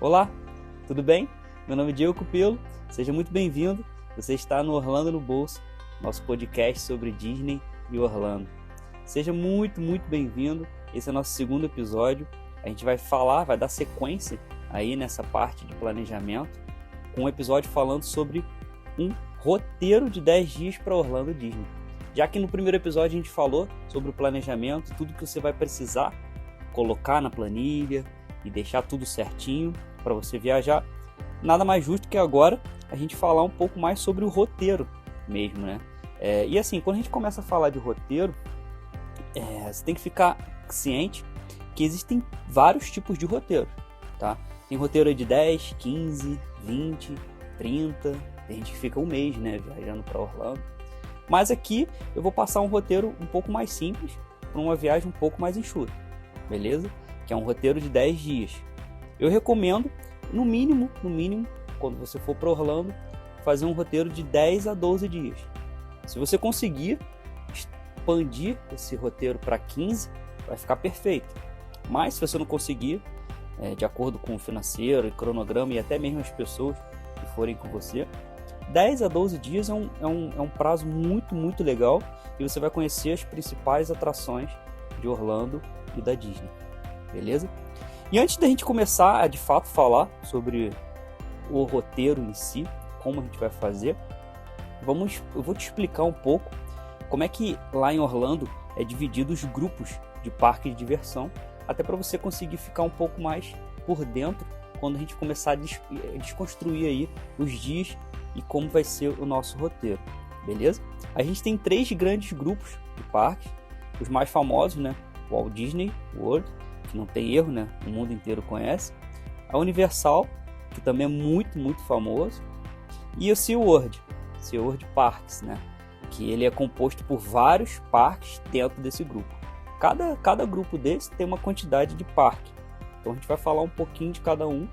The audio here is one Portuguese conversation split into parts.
Olá, tudo bem? Meu nome é Diego Cupelo, seja muito bem-vindo. Você está no Orlando no Bolso, nosso podcast sobre Disney e Orlando. Seja muito bem-vindo. Esse é o nosso segundo episódio. A gente vai dar sequência aí nessa parte de planejamento, com um episódio falando sobre um roteiro de 10 dias para Orlando Disney. Já que no primeiro episódio a gente falou sobre o planejamento, tudo que você vai precisar colocar na planilha e deixar tudo certinho para você viajar, nada mais justo que agora a gente falar um pouco mais sobre o roteiro mesmo, né? E assim, quando a gente começa a falar de roteiro, você tem que ficar ciente que existem vários tipos de roteiro, tá? Tem roteiro de 10, 15, 20, 30, tem gente que fica um mês, né, viajando para Orlando. Mas aqui eu vou passar um roteiro um pouco mais simples para uma viagem um pouco mais enxuta, beleza? Que é um roteiro de 10 dias. Eu recomendo, no mínimo, quando você for para Orlando, fazer um roteiro de 10 a 12 dias. Se você conseguir expandir esse roteiro para 15, vai ficar perfeito. Mas se você não conseguir, de acordo com o financeiro e cronograma e até mesmo as pessoas que forem com você, 10 a 12 dias é um prazo muito legal e você vai conhecer as principais atrações de Orlando e da Disney, beleza? E antes da gente começar a de fato falar sobre o roteiro em si, como a gente vai fazer, eu vou te explicar um pouco como é que lá em Orlando é dividido os grupos de parque de diversão, até para você conseguir ficar um pouco mais por dentro quando a gente começar a desconstruir aí os dias e como vai ser o nosso roteiro, beleza? A gente tem 3 grandes grupos de parques, os mais famosos, né? O Walt Disney World, que não tem erro, né? O mundo inteiro conhece. A Universal, que também é muito famoso. E o SeaWorld Parks, né? Que ele é composto por vários parques dentro desse grupo. Cada grupo desse tem uma quantidade de parque. Então a gente vai falar um pouquinho de cada um,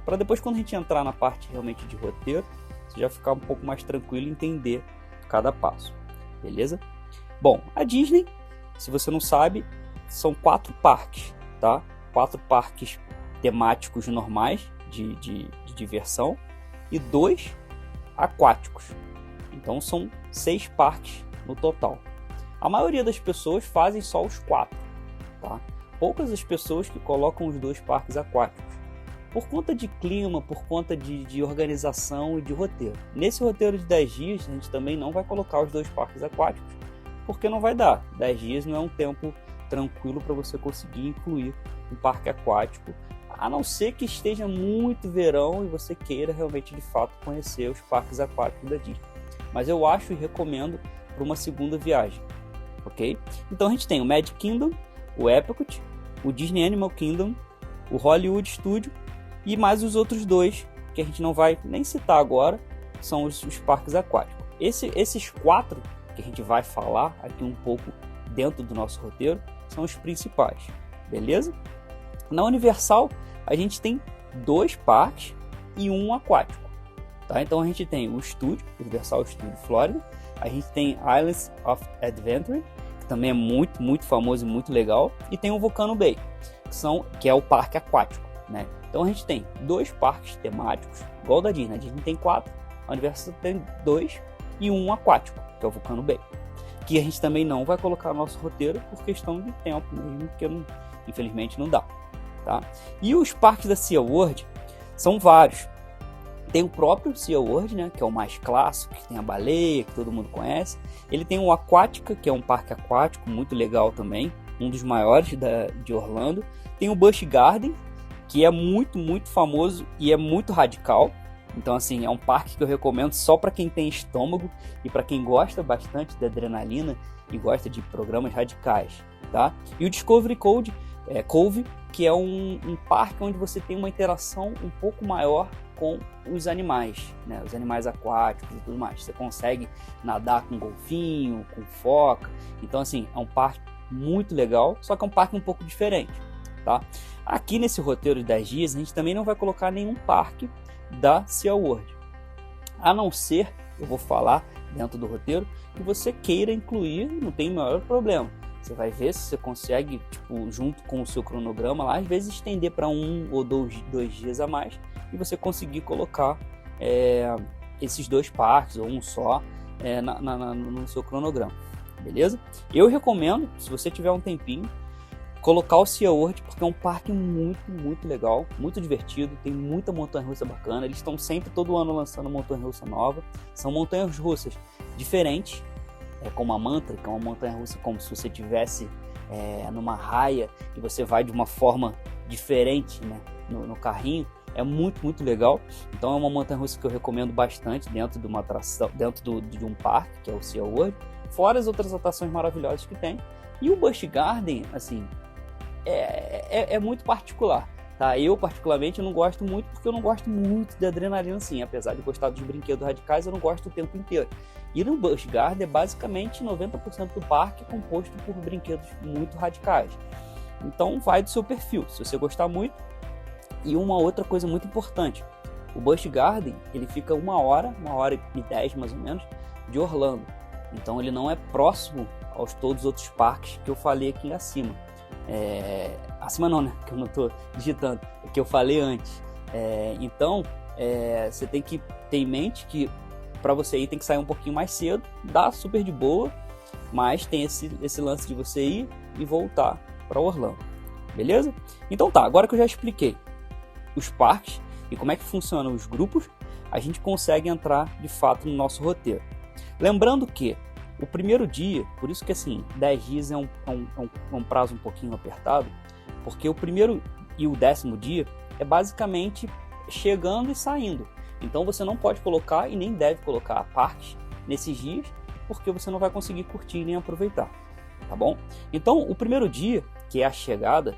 para depois quando a gente entrar na parte realmente de roteiro, você já ficar um pouco mais tranquilo e entender cada passo, beleza? Bom, a Disney, se você não sabe, são 4 parques, tá? 4 parques temáticos normais de diversão e 2 aquáticos. Então são 6 parques no total. A maioria das pessoas fazem só os 4, tá? Poucas as pessoas que colocam os 2 parques aquáticos, por conta de clima, por conta de organização e de roteiro. Nesse roteiro de 10 dias, a gente também não vai colocar os 2 parques aquáticos, porque não vai dar. 10 dias não é um tempo tranquilo para você conseguir incluir um parque aquático, a não ser que esteja muito verão e você queira realmente de fato conhecer os parques aquáticos da Disney. Mas eu acho e recomendo para uma segunda viagem, ok? Então a gente tem o Magic Kingdom, o Epcot, o Disney Animal Kingdom, o Hollywood Studio e mais os outros 2 que a gente não vai nem citar agora, são os parques aquáticos. Esses 4 que a gente vai falar aqui um pouco dentro do nosso roteiro são os principais, beleza? Na Universal a gente tem 2 parques e um aquático, tá? Então a gente tem o Universal Studio Florida, a gente tem Islands of Adventure, que também é muito famoso e muito legal, e tem o Volcano Bay, que é o parque aquático, né? Então a gente tem 2 parques temáticos, igual o da Disney. A Disney tem 4, a Universal tem 2 e um aquático, que é o Volcano Bay, que a gente também não vai colocar no nosso roteiro por questão de tempo mesmo, porque infelizmente não dá, tá? E os parques da SeaWorld são vários. Tem o próprio SeaWorld, né, que é o mais clássico, que tem a baleia, que todo mundo conhece. Ele tem o Aquática, que é um parque aquático muito legal também, um dos maiores de Orlando. Tem o Busch Garden, que é muito famoso e é muito radical. Então, assim, é um parque que eu recomendo só para quem tem estômago e para quem gosta bastante de adrenalina e gosta de programas radicais, tá? E o Discovery Cove, que é um parque onde você tem uma interação um pouco maior com os animais, né? Os animais aquáticos e tudo mais. Você consegue nadar com golfinho, com foca. Então, assim, é um parque muito legal, só que é um parque um pouco diferente, tá? Aqui nesse roteiro de 10 dias, a gente também não vai colocar nenhum parque da SeaWorld. A não ser, eu vou falar dentro do roteiro, que você queira incluir, não tem o maior problema. Você vai ver se você consegue, tipo, junto com o seu cronograma lá, às vezes estender para 1 ou 2 dias a mais e você conseguir colocar esses 2 parques ou um só no seu cronograma, beleza? Eu recomendo, se você tiver um tempinho, colocar o SeaWorld, porque é um parque muito legal, muito divertido, tem muita montanha-russa bacana, eles estão sempre, todo ano, lançando montanha-russa nova, são montanhas-russas diferentes, como a Mantra, que é uma montanha-russa como se você estivesse numa raia e você vai de uma forma diferente, né, no carrinho. É muito legal. Então é uma montanha-russa que eu recomendo bastante dentro de uma atração, dentro de um parque, que é o SeaWorld, fora as outras atrações maravilhosas que tem. E o Busch Garden, assim, é muito particular, tá? Eu particularmente não gosto muito, porque eu não gosto muito de adrenalina assim, apesar de gostar dos brinquedos radicais, eu não gosto o tempo inteiro. E no Busch Garden é basicamente 90% do parque composto por brinquedos muito radicais. Então vai do seu perfil, se você gostar muito. E uma outra coisa muito importante, o Busch Garden, ele fica 1 hora e 10 mais ou menos, de Orlando. Então ele não é próximo aos todos os outros parques que eu falei aqui acima. Acima não, né? Que eu não estou digitando, é que eu falei antes. Então você tem que ter em mente que para você ir tem que sair um pouquinho mais cedo, dá super de boa, mas tem esse lance de você ir e voltar para Orlando, beleza? Então tá, agora que eu já expliquei os parques e como é que funcionam os grupos, a gente consegue entrar de fato no nosso roteiro. Lembrando que o primeiro dia, por isso que assim, 10 dias é um prazo um pouquinho apertado, porque o primeiro e o 10º dia é basicamente chegando e saindo. Então você não pode colocar e nem deve colocar parques nesses dias, porque você não vai conseguir curtir nem aproveitar, tá bom? Então o primeiro dia, que é a chegada,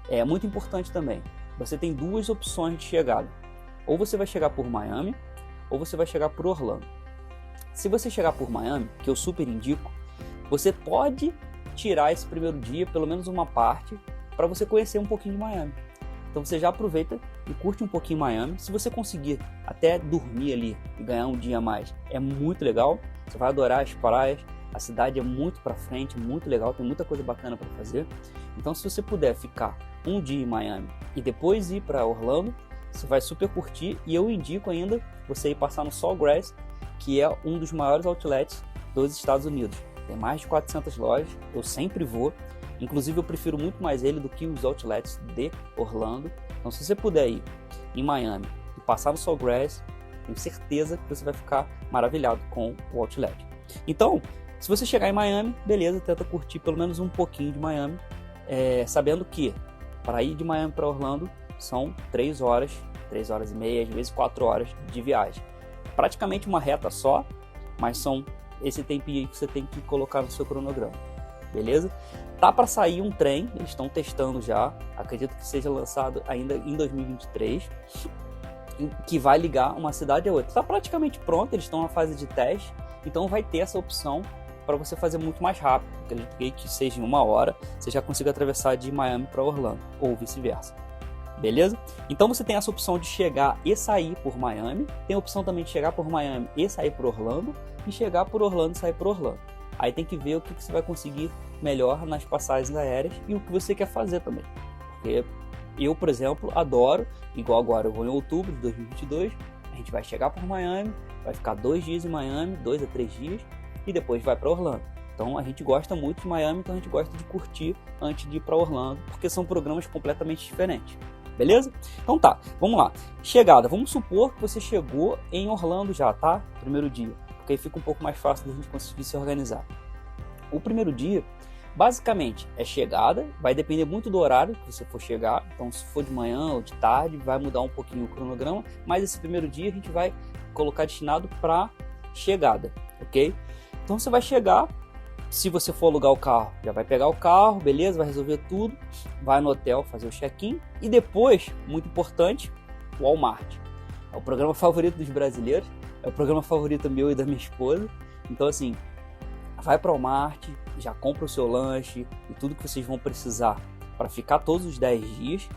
é muito importante também. Você tem 2 opções de chegada. Ou você vai chegar por Miami, ou você vai chegar por Orlando. Se você chegar por Miami, que eu super indico, você pode tirar esse primeiro dia, pelo menos uma parte, para você conhecer um pouquinho de Miami. Então você já aproveita e curte um pouquinho Miami. Se você conseguir até dormir ali e ganhar um dia a mais, é muito legal. Você vai adorar as praias, a cidade é muito para frente, muito legal, tem muita coisa bacana para fazer. Então se você puder ficar um dia em Miami e depois ir para Orlando, você vai super curtir. E eu indico ainda você ir passar no Sawgrass, que é um dos maiores outlets dos Estados Unidos. Tem mais de 400 lojas, eu sempre vou. Inclusive eu prefiro muito mais ele do que os outlets de Orlando. Então se você puder ir em Miami e passar no Sawgrass, tenho certeza que você vai ficar maravilhado com o outlet. Então, se você chegar em Miami, beleza, tenta curtir pelo menos um pouquinho de Miami, sabendo que para ir de Miami para Orlando são 3 horas e meia, às vezes 4 horas de viagem. Praticamente uma reta só, mas são esse tempinho aí que você tem que colocar no seu cronograma, beleza? Tá para sair um trem, eles estão testando já, acredito que seja lançado ainda em 2023, que vai ligar uma cidade a outra. Está praticamente pronto, eles estão na fase de teste, então vai ter essa opção para você fazer muito mais rápido. Acredito que seja em 1 hora, você já consiga atravessar de Miami para Orlando, ou vice-versa. Beleza? Então você tem essa opção de chegar e sair por Miami, tem a opção também de chegar por Miami e sair por Orlando, e chegar por Orlando e sair por Orlando. Aí tem que ver o que você vai conseguir melhor nas passagens aéreas e o que você quer fazer também. Porque eu, por exemplo, adoro, igual agora eu vou em outubro de 2022, a gente vai chegar por Miami, vai ficar 2 dias em Miami, 2 a 3 dias, e depois vai para Orlando. Então a gente gosta muito de Miami, então a gente gosta de curtir antes de ir para Orlando, porque são programas completamente diferentes. Beleza? Então tá, vamos lá. Chegada, vamos supor que você chegou em Orlando já, tá? Primeiro dia, porque aí fica um pouco mais fácil da gente conseguir se organizar. O primeiro dia, basicamente, é chegada, vai depender muito do horário que você for chegar. Então se for de manhã ou de tarde, vai mudar um pouquinho o cronograma, mas esse primeiro dia a gente vai colocar destinado para chegada, ok? Então você vai chegar. Se você for alugar o carro, já vai pegar o carro, beleza, vai resolver tudo, vai no hotel fazer o check-in e depois, muito importante, o Walmart. É o programa favorito dos brasileiros, é o programa favorito meu e da minha esposa. Então assim, vai para o Walmart, já compra o seu lanche e tudo que vocês vão precisar para ficar todos os 10 dias,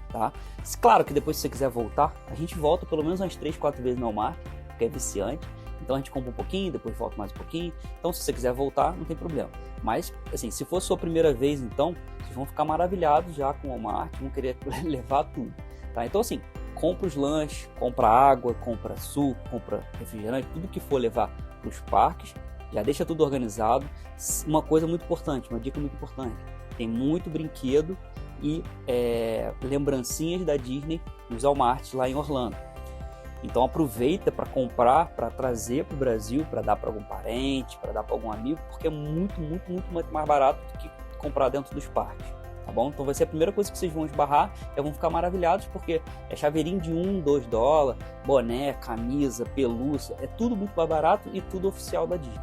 tá? Claro que depois se você quiser voltar, a gente volta pelo menos umas 3, 4 vezes no Walmart, porque é viciante. Então a gente compra um pouquinho, depois volta mais um pouquinho. Então se você quiser voltar, não tem problema. Mas, assim, se for sua primeira vez, então, vocês vão ficar maravilhados já com o Walmart, vão querer levar tudo, tá? Então, assim, compra os lanches, compra água, compra suco, compra refrigerante, tudo que for levar para os parques, já deixa tudo organizado. Uma coisa muito importante, uma dica muito importante, tem muito brinquedo e lembrancinhas da Disney nos Walmart lá em Orlando. Então aproveita para comprar, para trazer para o Brasil, para dar para algum parente, para dar para algum amigo, porque é muito mais barato do que comprar dentro dos parques, tá bom? Então vai ser a primeira coisa que vocês vão esbarrar, vão ficar maravilhados, porque é chaveirinho de $1, $2, boné, camisa, pelúcia, é tudo muito mais barato e tudo oficial da Disney,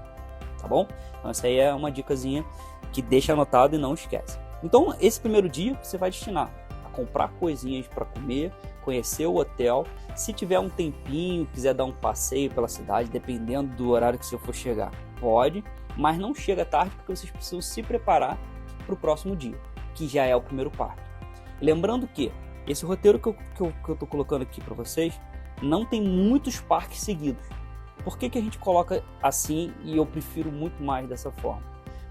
tá bom? Então essa aí é uma dicasinha que deixa anotado e não esquece. Então esse primeiro dia você vai destinar a comprar coisinhas para comer, conhecer o hotel. Se tiver um tempinho, quiser dar um passeio pela cidade, dependendo do horário que você for chegar, pode, mas não chega tarde, porque vocês precisam se preparar para o próximo dia, que já é o primeiro parque. E lembrando que esse roteiro que eu estou colocando aqui para vocês não tem muitos parques seguidos. Por que a gente coloca assim e eu prefiro muito mais dessa forma?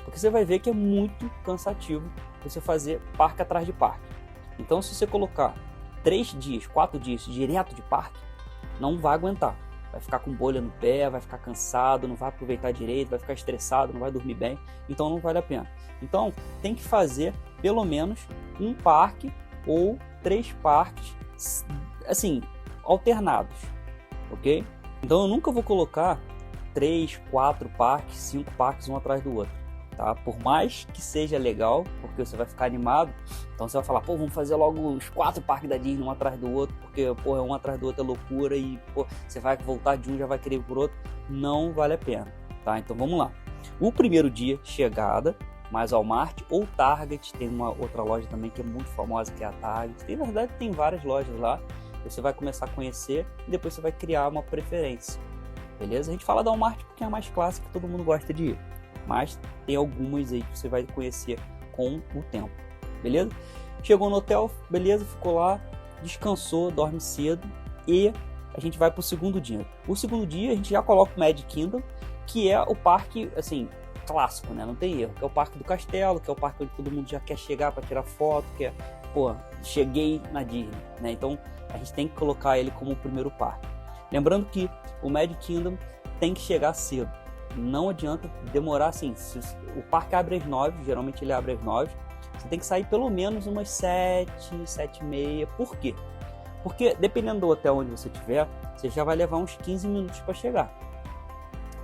Porque você vai ver que é muito cansativo você fazer parque atrás de parque. Então, se você colocar 3 dias, 4 dias direto de parque, não vai aguentar. Vai ficar com bolha no pé, vai ficar cansado, não vai aproveitar direito, vai ficar estressado, não vai dormir bem. Então não vale a pena. Então tem que fazer pelo menos um parque ou 3 parques, assim, alternados, ok? Então eu nunca vou colocar 3, 4 parques, 5 parques um atrás do outro. Tá? Por mais que seja legal, porque você vai ficar animado, então você vai falar, pô, vamos fazer logo os 4 parques da Disney um atrás do outro, porque, pô, um atrás do outro é loucura e, pô, você vai voltar de um, já vai querer ir por outro, não vale a pena, tá? Então vamos lá. O primeiro dia, chegada, mais Walmart ou Target, tem uma outra loja também que é muito famosa, que é a Target, na verdade tem várias lojas lá, você vai começar a conhecer e depois você vai criar uma preferência, beleza? A gente fala da Walmart porque é a mais clássica, que todo mundo gosta de ir. Mas tem algumas aí que você vai conhecer com o tempo, beleza? Chegou no hotel, beleza, ficou lá, descansou, dorme cedo e a gente vai para o segundo dia. O segundo dia a gente já coloca o Magic Kingdom, que é o parque, assim, clássico, né? Não tem erro, que é o parque do castelo, que é o parque onde todo mundo já quer chegar para tirar foto, que é, pô, cheguei na Disney, né? Então a gente tem que colocar ele como o primeiro parque. Lembrando que o Magic Kingdom tem que chegar cedo. Não adianta demorar assim, se o parque abre às 9, geralmente ele abre às 9, você tem que sair pelo menos umas 7, 7h30, por quê? Porque dependendo do hotel onde você estiver, você já vai levar uns 15 minutos para chegar,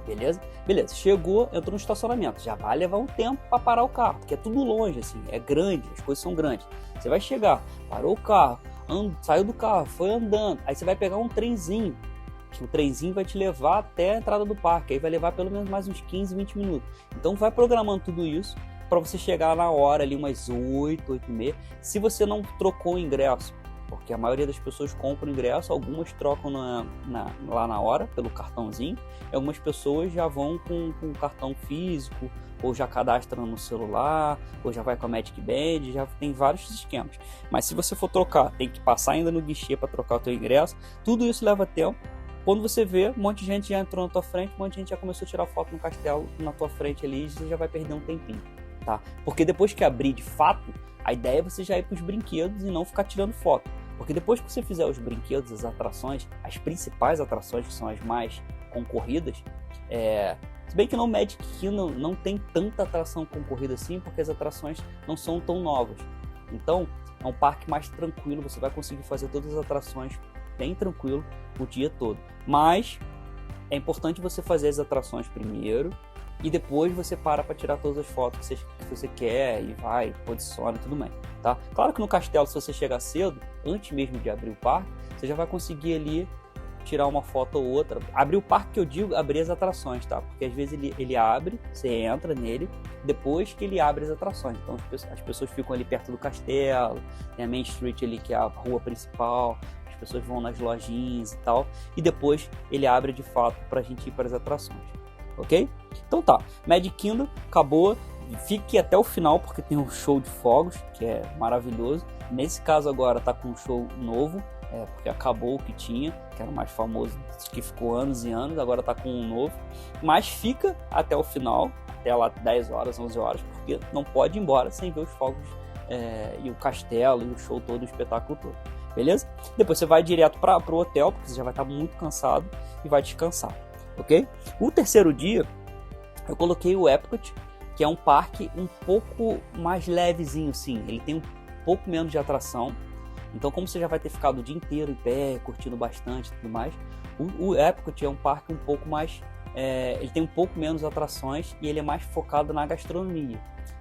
beleza? Beleza, chegou, entrou no estacionamento, já vai levar um tempo para parar o carro, porque é tudo longe assim, é grande, as coisas são grandes, você vai chegar, parou o carro, saiu do carro, foi andando, aí você vai pegar um trenzinho, que o trenzinho vai te levar até a entrada do parque, aí vai levar pelo menos mais uns 15, 20 minutos. Então vai programando tudo isso para você chegar na hora ali umas 8, 8h30. Se você não trocou o ingresso, porque a maioria das pessoas compram o ingresso, algumas trocam lá na hora pelo cartãozinho, e algumas pessoas já vão com o cartão físico, ou já cadastram no celular, ou já vai com a Magic Band, já tem vários esquemas. Mas se você for trocar, tem que passar ainda no guichê para trocar o teu ingresso, tudo isso leva tempo. Quando você vê, um monte de gente já entrou na tua frente, um monte de gente já começou a tirar foto no castelo na tua frente ali, e você já vai perder um tempinho, tá? Porque depois que abrir de fato, a ideia é você já ir para os brinquedos e não ficar tirando foto. Porque depois que você fizer os brinquedos, as atrações, as principais atrações, que são as mais concorridas, se bem que no Magic Kingdom não tem tanta atração concorrida assim, porque as atrações não são tão novas. Então, é um parque mais tranquilo, você vai conseguir fazer todas as atrações bem tranquilo o dia todo. Mas é importante você fazer as atrações primeiro e depois você para tirar todas as fotos que você quer e vai, posiciona e tudo mais, tá? Claro que no castelo, se você chegar cedo, antes mesmo de abrir o parque, você já vai conseguir ali tirar uma foto ou outra. Abrir o parque, que eu digo, abrir as atrações, tá? Porque às vezes ele abre, você entra nele, depois que ele abre as atrações. Então as pessoas ficam ali perto do castelo, tem a Main Street ali, que é a rua principal, as pessoas vão nas lojinhas e tal, e depois ele abre de fato pra gente ir para as atrações, ok? Então tá, Magic Kingdom acabou, fique até o final porque tem um show de fogos, que é maravilhoso. Nesse caso agora tá com um show novo, porque acabou o que tinha, que era o mais famoso, que ficou anos e anos, agora está com um novo, mas fica até o final, até lá 10 horas, 11 horas, porque não pode ir embora sem ver os fogos e o castelo e o show todo, o espetáculo todo, beleza? Depois você vai direto para o hotel, porque você já vai estar muito cansado e vai descansar, ok? O terceiro dia, eu coloquei o Epcot, que é um parque um pouco mais levezinho, sim, ele tem um pouco menos de atração. Então, como você já vai ter ficado o dia inteiro em pé, curtindo bastante e tudo mais, o Epcot é um parque um pouco mais... ele tem um pouco menos atrações e ele é mais focado na gastronomia.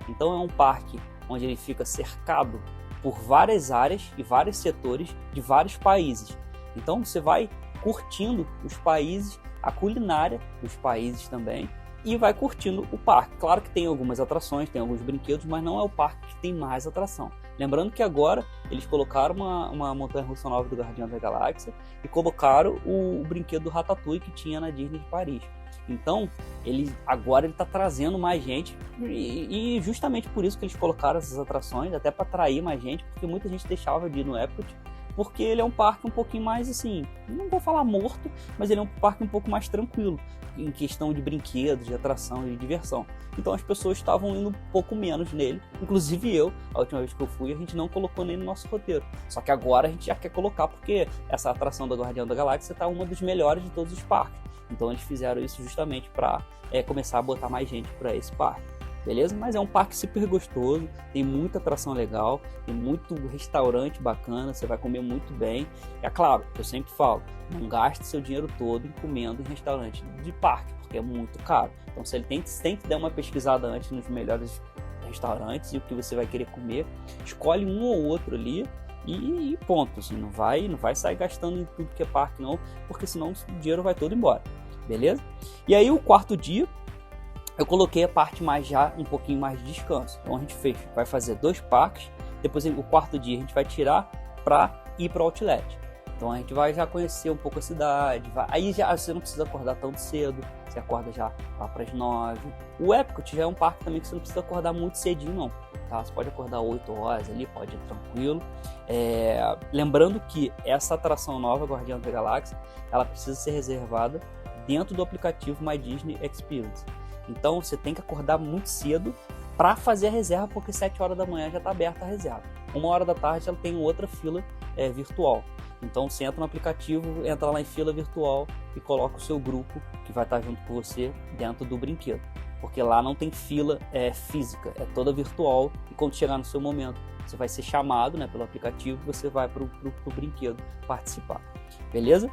Então, é um parque onde ele fica cercado por várias áreas e vários setores de vários países. Então, você vai curtindo os países, a culinária dos países também, e vai curtindo o parque. Claro que tem algumas atrações, tem alguns brinquedos, mas não é o parque que tem mais atração. Lembrando que agora eles colocaram uma montanha-russa nova do Guardião da Galáxia e colocaram o brinquedo do Ratatouille que tinha na Disney de Paris. Então, agora ele está trazendo mais gente e justamente por isso que eles colocaram essas atrações, até para atrair mais gente, porque muita gente deixava de ir no Epcot, porque ele é um parque um pouquinho mais assim, não vou falar morto, mas ele é um parque um pouco mais tranquilo em questão de brinquedos, de atração e de diversão. Então as pessoas estavam indo um pouco menos nele, inclusive eu, a última vez que eu fui, a gente não colocou nele no nosso roteiro. Só que agora a gente já quer colocar, porque essa atração do Guardião da Galáxia está uma dos melhores de todos os parques. Então eles fizeram isso justamente para começar a botar mais gente para esse parque. Beleza? Mas é um parque super gostoso, tem muita atração legal, tem muito restaurante bacana, você vai comer muito bem. É claro, eu sempre falo, não gaste seu dinheiro todo em comendo em restaurante de parque, porque é muito caro. Então você tem que dar uma pesquisada antes nos melhores restaurantes e o que você vai querer comer. Escolhe um ou outro ali e ponto. Assim, não vai sair gastando em tudo que é parque não, porque senão o dinheiro vai todo embora. Beleza? E aí o quarto dia, eu coloquei a parte mais já um pouquinho mais de descanso. Então a gente vai fazer 2 parques, depois o quarto dia a gente vai tirar para ir para o Outlet. Então a gente vai já conhecer um pouco a cidade, aí já você não precisa acordar tão cedo, você acorda já lá para as 9. O Epcot já é um parque também que você não precisa acordar muito cedinho não, tá? Você pode acordar 8 horas ali, pode ir tranquilo. Lembrando que essa atração nova, Guardião da Galáxia, ela precisa ser reservada dentro do aplicativo My Disney Experience. Então você tem que acordar muito cedo para fazer a reserva, porque 7 horas da manhã já está aberta a reserva. 1 hora da tarde ela tem outra fila virtual. Então você entra no aplicativo, entra lá em fila virtual e coloca o seu grupo que vai estar junto com você dentro do brinquedo. Porque lá não tem fila física, é toda virtual, e quando chegar no seu momento você vai ser chamado, né, pelo aplicativo, você vai para o brinquedo participar. Beleza?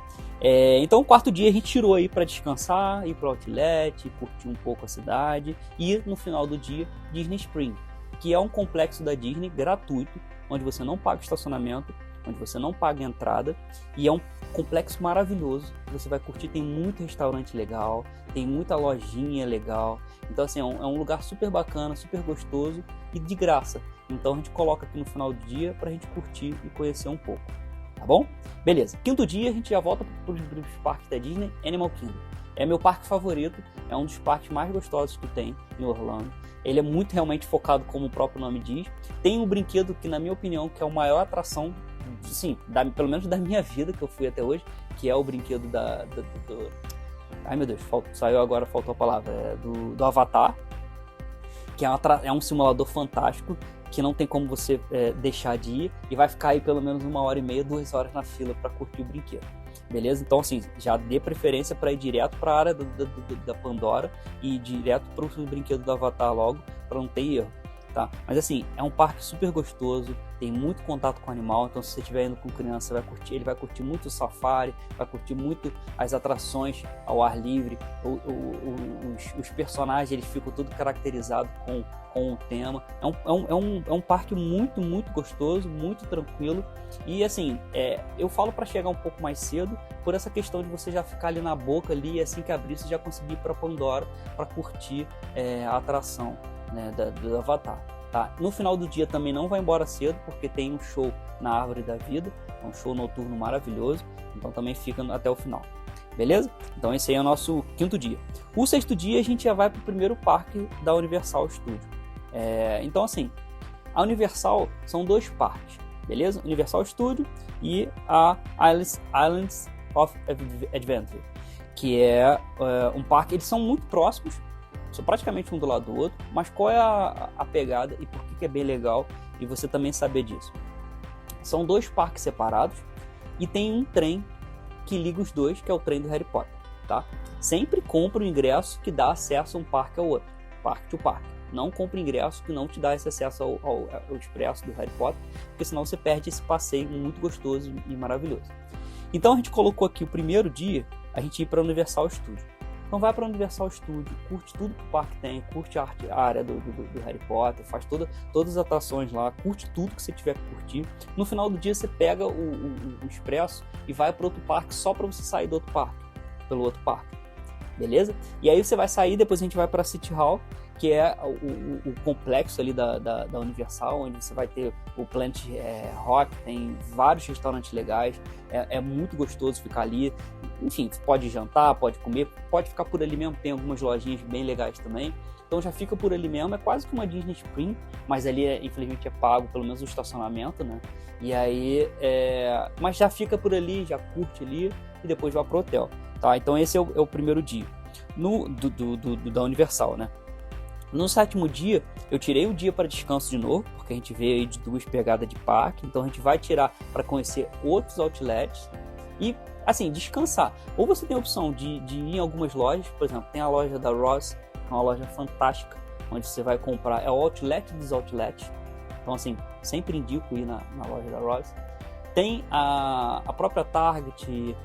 Então o quarto dia a gente tirou aí para descansar, ir para o Outlet, curtir um pouco a cidade e no final do dia Disney Spring, que é um complexo da Disney gratuito, onde você não paga estacionamento, onde você não paga entrada, e é um complexo maravilhoso, você vai curtir, tem muito restaurante legal, tem muita lojinha legal, então assim, é um lugar super bacana, super gostoso e de graça. Então a gente coloca aqui no final do dia para a gente curtir e conhecer um pouco. Tá bom? Beleza. Quinto dia a gente já volta para os parques da Disney, Animal Kingdom. É meu parque favorito, é um dos parques mais gostosos que tem em Orlando. Ele é muito realmente focado, como o próprio nome diz. Tem um brinquedo que, na minha opinião, que é a maior atração, sim, pelo menos da minha vida, que eu fui até hoje, que é o brinquedo ai meu Deus, saiu agora, faltou a palavra, do Avatar, que é um simulador fantástico, que não tem como você deixar de ir, e vai ficar aí pelo menos 1h30, 2 horas na fila para curtir o brinquedo. Beleza? Então assim, já dê preferência para ir direto para a área da Pandora e direto para o brinquedo do Avatar logo, para não ter erro. Tá? Mas assim, é um parque super gostoso, tem muito contato com o animal, então se você estiver indo com criança, ele vai curtir muito o safari, vai curtir muito as atrações ao ar livre, os personagens eles ficam tudo caracterizados com o tema. É um parque muito, muito gostoso, muito tranquilo, e assim, eu falo para chegar um pouco mais cedo, por essa questão de você já ficar ali na boca ali, e assim que abrir você já conseguir ir para Pandora para curtir a atração, né, do Avatar. Tá? No final do dia também não vai embora cedo, porque tem um show na Árvore da Vida, é um show noturno maravilhoso, então também fica até o final. Beleza? Então esse aí é o nosso quinto dia. O sexto dia a gente já vai para o primeiro parque da Universal Studios. Então assim, a Universal são 2 parques, beleza? Universal Studios e a Islands of Adventure, que é um parque, eles são muito próximos, são praticamente um do lado do outro, mas qual é a pegada e por que é bem legal e você também saber disso? São 2 parques separados e tem um trem que liga os dois, que é o trem do Harry Potter, tá? Sempre compra o ingresso que dá acesso a um parque ao outro, parque to parque. Não compre ingresso que não te dá esse acesso ao expresso do Harry Potter, porque senão você perde esse passeio muito gostoso e maravilhoso. Então a gente colocou aqui o primeiro dia, a gente ir para o Universal Studios. Então vai para o Universal Studios, curte tudo que o parque tem, curte a área do Harry Potter, faz todas as atrações lá, curte tudo que você tiver que curtir. No final do dia você pega o expresso e vai para outro parque só para você sair do outro parque, pelo outro parque, beleza? E aí você vai sair, depois a gente vai para City Hall, que é o complexo ali da Universal, onde você vai ter o Planet Rock, tem vários restaurantes legais, é muito gostoso ficar ali. Enfim, pode jantar, pode comer, pode ficar por ali mesmo, tem algumas lojinhas bem legais também. Então já fica por ali mesmo, é quase que uma Disney Spring, mas ali infelizmente é pago, pelo menos o estacionamento, né? E aí, mas já fica por ali, já curte ali e depois vai pro hotel, tá? Então esse é o primeiro dia da Universal, né? No 7º dia, eu tirei o dia para descanso de novo, porque a gente veio aí de 2 pegadas de parque, então a gente vai tirar para conhecer outros outlets e, assim, descansar. Ou você tem a opção de ir em algumas lojas, por exemplo, tem a loja da Ross, que é uma loja fantástica, onde você vai comprar, é o outlet dos outlets, então, assim, sempre indico ir na loja da Ross. Tem a própria Target,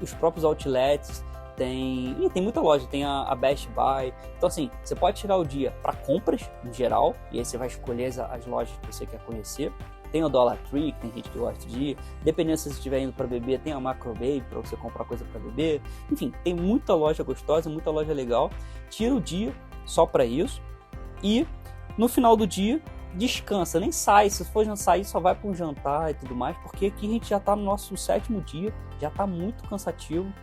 os próprios outlets, tem muita loja, tem a Best Buy. Então assim, você pode tirar o dia para compras em geral, e aí você vai escolher as lojas que você quer conhecer. Tem o Dollar Tree, que tem gente que gosta de ir. Dependendo se você estiver indo para beber, tem a Macro Baby para você comprar coisa para beber. Enfim, tem muita loja gostosa, muita loja legal. Tira o dia só para isso e no final do dia descansa, nem sai. Se for sair, só vai para um jantar e tudo mais, porque aqui a gente já está no nosso 7º dia, já está muito cansativo.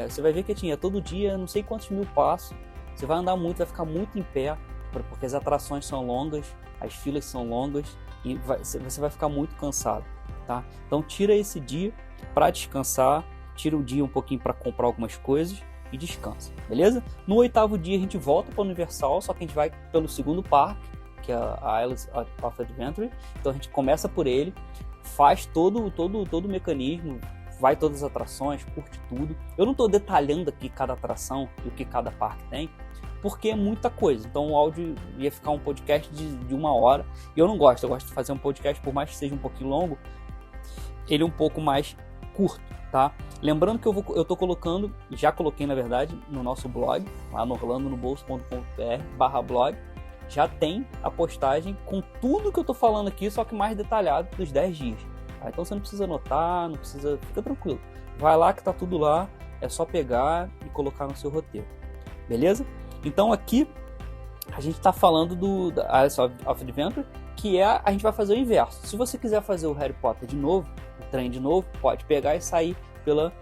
Você vai ver que tinha todo dia não sei quantos 1000 passos, você vai andar muito, vai ficar muito em pé, porque as atrações são longas, as filas são longas e você vai ficar muito cansado, tá? Então tira esse dia para descansar, tira o dia um pouquinho para comprar algumas coisas e descansa, beleza? No 8º dia a gente volta para o Universal, só que a gente vai pelo 2º parque, que é a Islands of Adventure. Então a gente começa por ele, faz todo o mecanismo, vai todas as atrações, curte tudo. Eu não estou detalhando aqui cada atração e o que cada parque tem, porque é muita coisa. Então o áudio ia ficar um podcast de 1 hora, e eu não gosto. Eu gosto de fazer um podcast, por mais que seja um pouquinho longo, ele é um pouco mais curto, tá? Lembrando que eu tô colocando, já coloquei na verdade, no nosso blog, lá no orlandonobolso.com.br/blog, já tem a postagem com tudo que eu tô falando aqui, só que mais detalhado dos 10 dias. Então você não precisa anotar, não precisa, fica tranquilo. Vai lá que tá tudo lá, é só pegar e colocar no seu roteiro. Beleza? Então aqui a gente tá falando da Islands of Adventure, que a gente vai fazer o inverso. Se você quiser fazer o Harry Potter de novo, o trem de novo, pode pegar e sair pela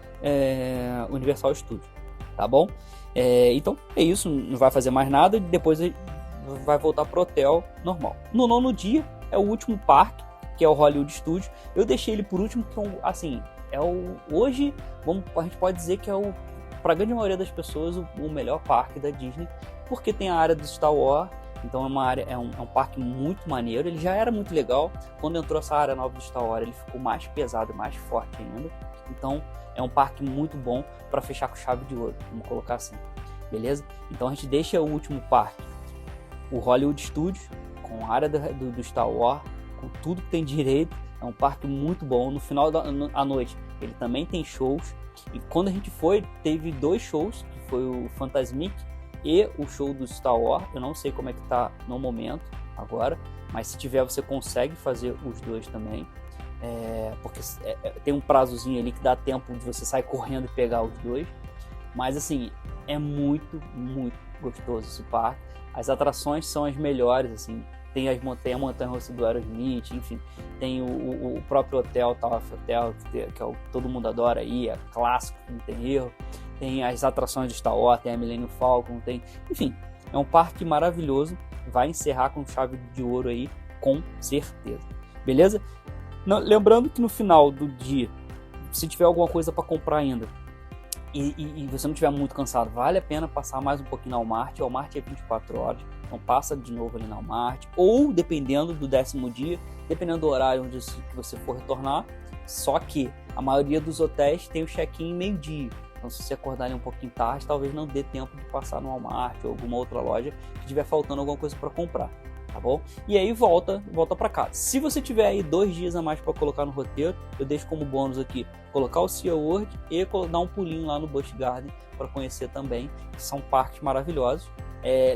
Universal Studios, tá bom? Então é isso, não vai fazer mais nada, depois vai voltar pro hotel normal. No 9º dia é o último parque, que é o Hollywood Studios. Eu deixei ele por último, porque assim, hoje a gente pode dizer que para a grande maioria das pessoas, o melhor parque da Disney, porque tem a área do Star Wars. Então é um parque muito maneiro. Ele já era muito legal. Quando entrou essa área nova do Star Wars, ele ficou mais pesado, mais forte ainda. Então é um parque muito bom para fechar com chave de ouro, vamos colocar assim, beleza? Então a gente deixa o último parque, o Hollywood Studios, com a área do Star Wars, com tudo que tem direito. É um parque muito bom. No final da noite ele também tem shows, e quando a gente foi, teve 2 shows, que foi o Fantasmic e o show do Star Wars. Eu não sei como é que tá no momento agora, mas se tiver você consegue fazer os 2 também, porque tem um prazozinho ali que dá tempo de você sair correndo e pegar os 2. Mas assim, é muito, muito gostoso esse parque. As atrações são as melhores, assim. Tem a montanha-russa do Aerosmith, enfim, tem o próprio hotel, Tower of Hotel, que todo mundo adora aí, é clássico, não tem erro. Tem as atrações de Star Wars, tem a Millennium Falcon, enfim, é um parque maravilhoso, vai encerrar com chave de ouro aí, com certeza, beleza? Lembrando que no final do dia, se tiver alguma coisa para comprar ainda e você não estiver muito cansado, vale a pena passar mais um pouquinho na Walmart. A Walmart é 24 horas, então passa de novo ali na Walmart, ou dependendo do 10º dia, dependendo do horário onde você for retornar. Só que a maioria dos hotéis tem o check-in meio-dia, então se você acordar ali um pouquinho tarde, talvez não dê tempo de passar no Walmart ou alguma outra loja que estiver faltando alguma coisa para comprar, tá bom? E aí volta para casa. Se você tiver aí 2 dias a mais para colocar no roteiro, eu deixo como bônus aqui colocar o SeaWorld e dar um pulinho lá no Busch Garden para conhecer também, que são parques maravilhosos.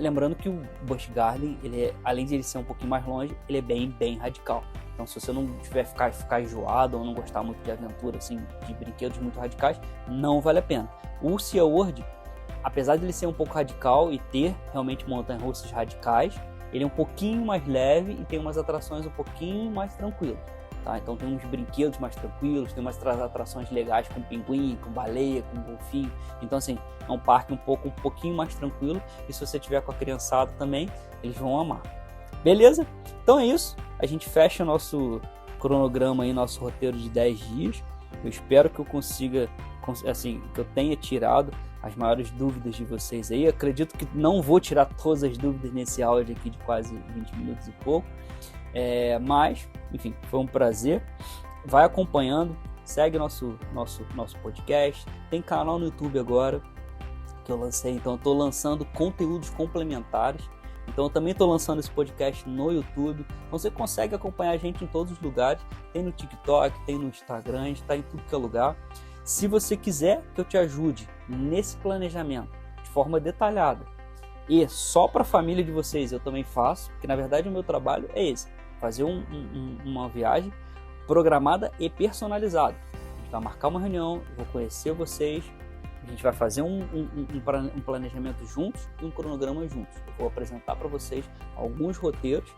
Lembrando que o Busch Garden, além de ele ser um pouquinho mais longe, ele é bem radical. Então, se você não tiver ficar enjoado ou não gostar muito de aventura, assim, de brinquedos muito radicais, não vale a pena. O SeaWorld, apesar de ele ser um pouco radical e ter realmente montanhas-russas radicais, ele é um pouquinho mais leve e tem umas atrações um pouquinho mais tranquilas. Tá? Então tem uns brinquedos mais tranquilos, tem umas atrações legais com pinguim, com baleia, com golfinho. Então assim, é um parque um pouquinho mais tranquilo, e se você tiver com a criançada também, eles vão amar. Beleza? Então é isso, a gente fecha o nosso cronograma aí, nosso roteiro de 10 dias. Eu espero que eu consiga, assim, que eu tenha tirado as maiores dúvidas de vocês aí. Eu acredito que não vou tirar todas as dúvidas nesse áudio aqui de quase 20 minutos e pouco. Mas, enfim, foi um prazer. Vai acompanhando, segue nosso podcast. Tem canal no YouTube agora que eu lancei, então eu estou lançando conteúdos complementares. Então eu também estou lançando esse podcast no YouTube. Então você consegue acompanhar a gente em todos os lugares. Tem no TikTok, tem no Instagram, a gente está em tudo que é lugar. Se você quiser que eu te ajude nesse planejamento de forma detalhada e só para a família de vocês, eu também faço, porque na verdade o meu trabalho é esse: fazer uma viagem programada e personalizada. A gente vai marcar uma reunião, eu vou conhecer vocês, a gente vai fazer um planejamento juntos e um cronograma juntos. Eu vou apresentar para vocês alguns roteiros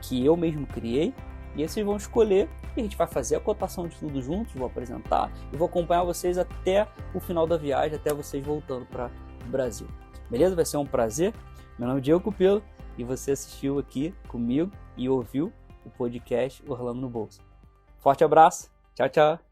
que eu mesmo criei, e aí vocês vão escolher, e a gente vai fazer a cotação de tudo juntos, vou apresentar e vou acompanhar vocês até o final da viagem, até vocês voltando para o Brasil. Beleza? Vai ser um prazer. Meu nome é Diego Cupelo e você assistiu aqui comigo e ouviu o podcast Orlando no Bolso. Forte abraço. Tchau, tchau.